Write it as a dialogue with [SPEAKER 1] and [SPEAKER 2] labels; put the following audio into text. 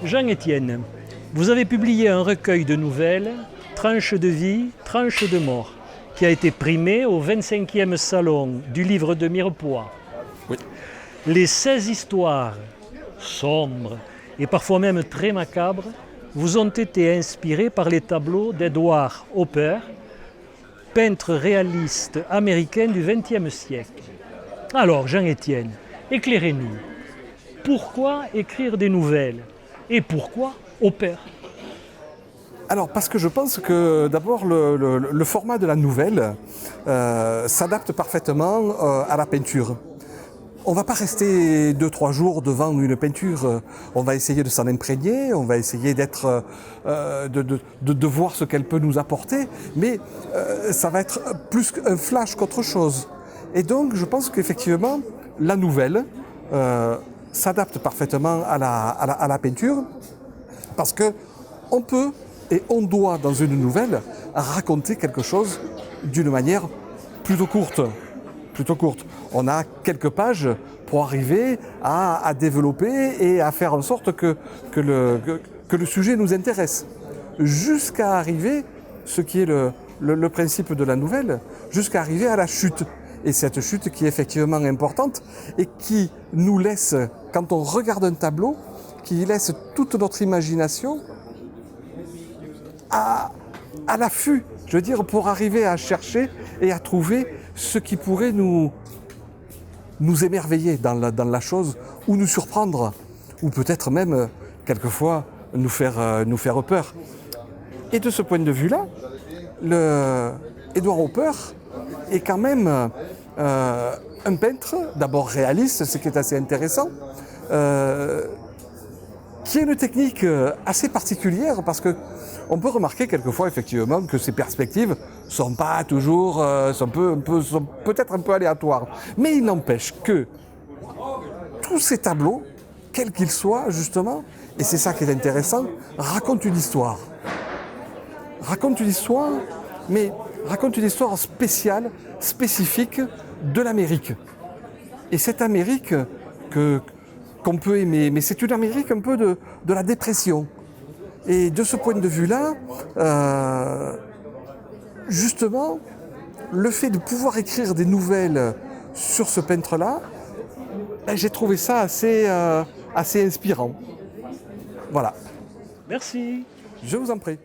[SPEAKER 1] Jean-Étienne, vous avez publié un recueil de nouvelles, Tranches de vie, tranches de mort, qui a été primé au 25e salon du livre de Mirepoix.
[SPEAKER 2] Oui.
[SPEAKER 1] Les 16 histoires sombres et parfois même très macabres vous ont été inspirées par les tableaux d'Edward Hopper, peintre réaliste américain du XXe siècle. Alors, Jean-Étienne, éclairez-nous. Pourquoi écrire des nouvelles? Et pourquoi Hopper?
[SPEAKER 2] Alors, parce que je pense que d'abord le format de la nouvelle s'adapte parfaitement à la peinture. On ne va pas rester 2-3 jours devant une peinture. On va essayer de s'en imprégner, on va essayer d'être, de voir ce qu'elle peut nous apporter, mais ça va être plus un flash qu'autre chose. Et donc, je pense qu'effectivement, la nouvelle s'adapte parfaitement à la peinture, parce que on peut et on doit, dans une nouvelle, raconter quelque chose d'une manière plutôt courte. On a quelques pages pour arriver à développer et à faire en sorte que le sujet nous intéresse. Jusqu'à arriver, ce qui est le principe de la nouvelle, jusqu'à arriver à la chute. Et cette chute qui est effectivement importante et qui nous laisse, quand on regarde un tableau, qui laisse toute notre imagination à l'affût, je veux dire, pour arriver à chercher et à trouver ce qui pourrait nous émerveiller dans la chose, ou nous surprendre, ou peut-être même, quelquefois, nous faire peur. Et de ce point de vue-là, Edward Hopper est quand même un peintre, d'abord réaliste, ce qui est assez intéressant, qui a une technique assez particulière, parce que on peut remarquer quelquefois effectivement que ces perspectives sont pas toujours, sont peut-être un peu aléatoires. Mais il n'empêche que tous ces tableaux, quels qu'ils soient justement, et c'est ça qui est intéressant, racontent une histoire. Mais racontent une histoire spéciale, spécifique de l'Amérique. Et cette Amérique qu'on peut aimer, mais c'est une Amérique un peu de la dépression. Et de ce point de vue-là, justement, le fait de pouvoir écrire des nouvelles sur ce peintre-là, j'ai trouvé ça assez inspirant. Voilà.
[SPEAKER 1] Merci.
[SPEAKER 2] Je vous en prie.